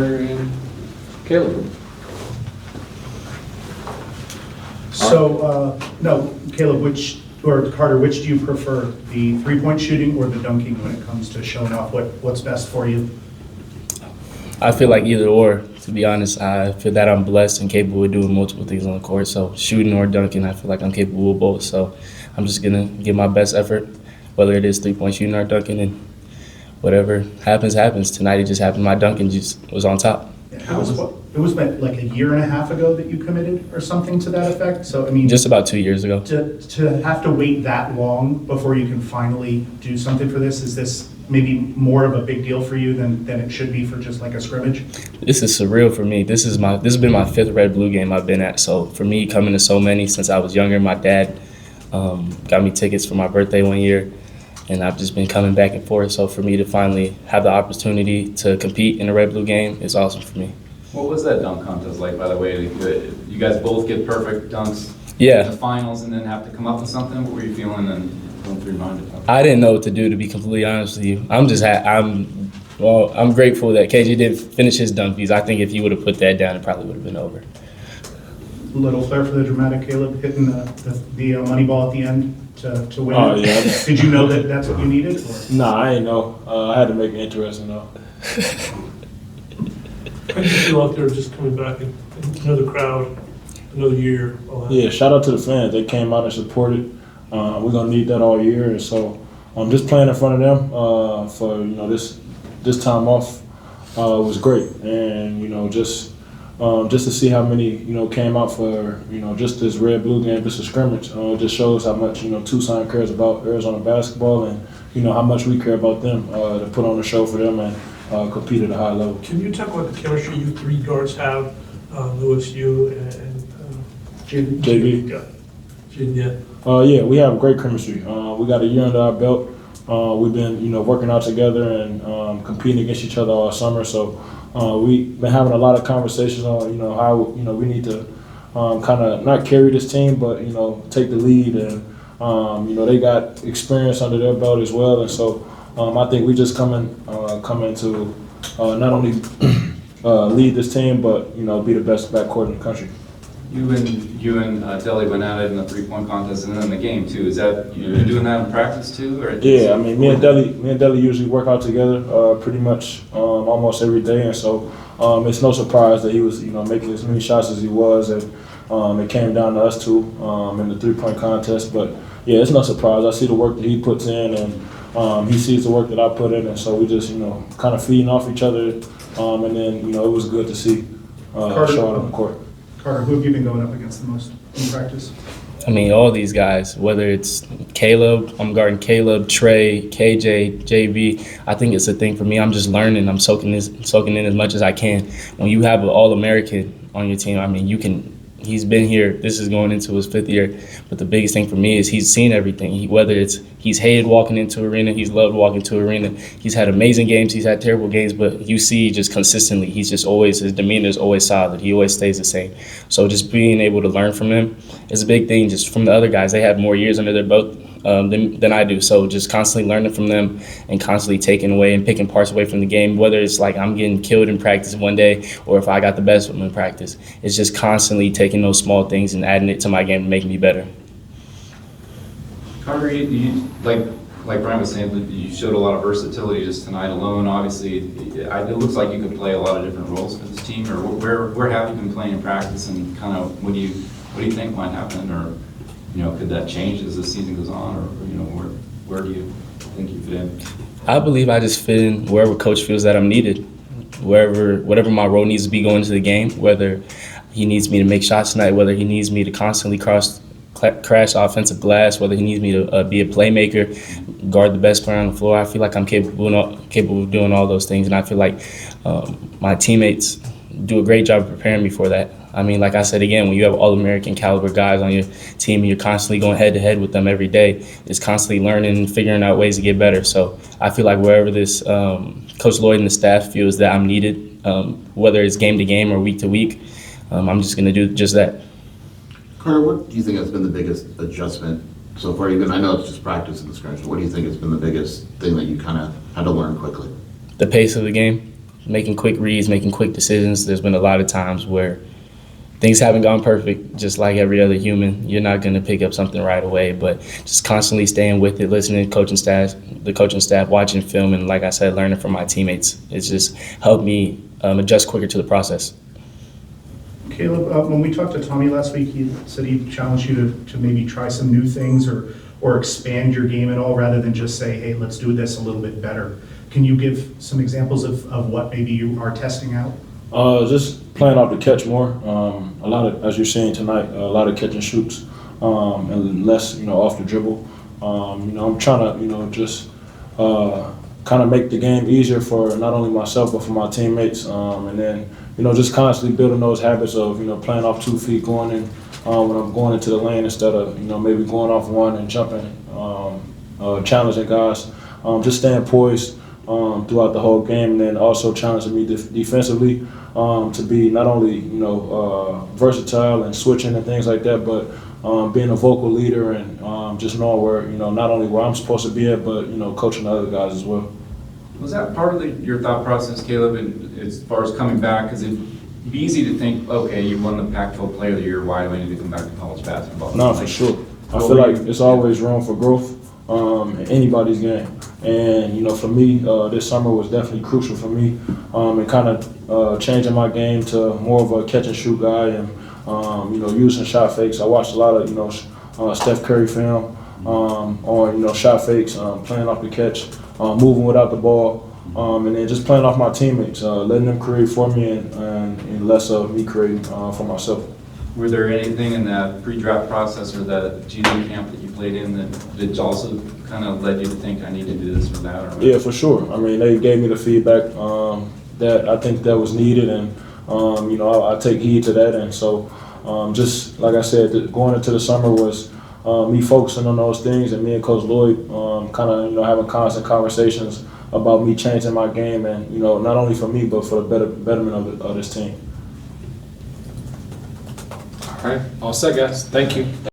and Caleb. So, no, Caleb, Carter, which do you prefer, the three-point shooting or the dunking when it comes to showing off what's best for you? I feel like either or, to be honest. I feel that I'm blessed and capable of doing multiple things on the court. So shooting or dunking, I feel like I'm capable of both. So I'm just going to give my best effort, whether it is three-point shooting or dunking, and whatever happens, happens. Tonight it just happened. My dunking just was on top. It was like a year and a half ago that you committed or something to that effect? So, I mean, Just about 2 years ago. to have to wait that long before you can finally do something for this, is this maybe more of a big deal for you than it should be for just like a scrimmage? This is surreal for me. This has been my fifth Red Blue game I've been at. So for me, coming to so many since I was younger, my dad got me tickets for my birthday one year, and I've just been coming back and forth. So for me to finally have the opportunity to compete in a Red Blue game is awesome for me. What was that dunk contest like, by the way? You guys both get perfect dunks Yeah. in the finals and then have to come up with something? What were you feeling and going through your mind? I didn't know what to do, to be completely honest with you. I'm grateful that KJ didn't finish his dunk piece. I think if he would have put that down, it probably would have been over. A little flair for the dramatic, Caleb, hitting the money ball at the end to win. Oh, yeah. Did you know that that's what you needed? Or? Nah, I ain't know. I had to make it interesting though. How do you feel out there just coming back and another crowd, another year? All that? Yeah, shout out to the fans. They came out and supported. We're gonna need that all year, and so just playing in front of them for this time off was great, and just to see how many came out for just this red blue game, just a scrimmage, just shows how much Tucson cares about Arizona basketball, and how much we care about them to put on a show for them and compete at a high level. Can you talk about the chemistry you three guards have, Lewis, you, and JB. Yeah. Yeah, we have great chemistry. We got a year under our belt. We've been, working out together and competing against each other all summer. So we've been having a lot of conversations on, how, we need to kind of not carry this team, but, take the lead. And, they got experience under their belt as well. And so I think we just come into not only lead this team, but, be the best backcourt in the country. You and Deli went at it in the three-point contest and then in the game too. Is that you're doing that in practice too? Or Yeah, I mean, me and Deli usually work out together pretty much almost every day, and so it's no surprise that he was making as many shots as he was, and it came down to us two in the three-point contest. But yeah, it's no surprise. I see the work that he puts in, and he sees the work that I put in, and so we just kind of feeding off each other, and then it was good to see showing on the court. Carter, who have you been going up against the most in practice? I mean, all these guys, whether it's Caleb, I'm guarding Caleb, Trey, KJ, JB. I think it's a thing for me. I'm just learning. I'm soaking in as much as I can. When you have an All-American on your team, I mean, he's been here. This is going into his fifth year. But the biggest thing for me is he's seen everything. Whether he's hated walking into arena, he's loved walking to arena. He's had amazing games, he's had terrible games, but you see just consistently, his demeanor is always solid. He always stays the same. So just being able to learn from him is a big thing. Just from the other guys, they have more years under their belt than I do. So just constantly learning from them and constantly taking away and picking parts away from the game, whether it's like I'm getting killed in practice one day or if I got the best of them in practice. It's just constantly taking those small things and adding it to my game to make me better. Carter, you like Bryant was saying, you showed a lot of versatility just tonight alone. Obviously, it looks like you could play a lot of different roles for this team. Or where have you been playing in practice, and kind of what do you think might happen, or could that change as the season goes on, or where do you think you fit in? I believe I just fit in wherever coach feels that I'm needed, whatever my role needs to be going into the game, whether he needs me to make shots tonight, whether he needs me to constantly crash offensive glass, whether he needs me to be a playmaker, guard the best player on the floor. I feel like I'm capable of doing all those things, and I feel like my teammates do a great job of preparing me for that. I mean, like I said again, when you have All-American caliber guys on your team and you're constantly going head-to-head with them every day, it's constantly learning and figuring out ways to get better. So I feel like wherever this Coach Lloyd and the staff feels that I'm needed, whether it's game to game or week to week, I'm just going to do just that. Carter, what do you think has been the biggest adjustment so far? Even I know it's just practice and the scrimmage, but what do you think has been the biggest thing that you kind of had to learn quickly? The pace of the game. making quick reads, making quick decisions. There's been a lot of times where things haven't gone perfect, just like every other human. You're not going to pick up something right away, but just constantly staying with it, listening to the coaching staff, watching film, and like I said, learning from my teammates. It's just helped me adjust quicker to the process. Caleb, when we talked to Tommy last week, he said he challenged you to maybe try some new things or expand your game at all, rather than just say, hey, let's do this a little bit better. Can you give some examples of what maybe you are testing out? Just playing off the catch more. A lot of, as you're seeing tonight, a lot of catch and shoots, and less, off the dribble. I'm trying to, just kind of make the game easier for not only myself but for my teammates. And then, just constantly building those habits of, playing off 2 feet, going in when I'm going into the lane instead of, maybe going off one and jumping, challenging guys. Just staying poised throughout the whole game, and then also challenging me defensively to be not only versatile and switching and things like that, but being a vocal leader and just knowing where not only where I'm supposed to be at, but coaching the other guys as well. Was that part of your thought process, Caleb, as far as coming back? Because it'd be easy to think, okay, you won the Pac-12 Player of the Year, why do I need to come back to college basketball? No, for sure. I feel like it's always room for growth in anybody's game. And, for me, this summer was definitely crucial for me and kind of changing my game to more of a catch and shoot guy and, using shot fakes. I watched a lot of, Steph Curry film on, shot fakes, playing off the catch, moving without the ball, and then just playing off my teammates, letting them create for me and less of me creating for myself. Were there anything in that pre-draft process or the G-League camp that you played in that also kind of led you to think I need to do this or that? Or Yeah, for sure. I mean, they gave me the feedback that I think that was needed, and I take heed to that. And so, just like I said, going into the summer was me focusing on those things, and me and Coach Lloyd kind of having constant conversations about me changing my game, and not only for me but for the betterment of this team. All right, all set, guys. Thank you.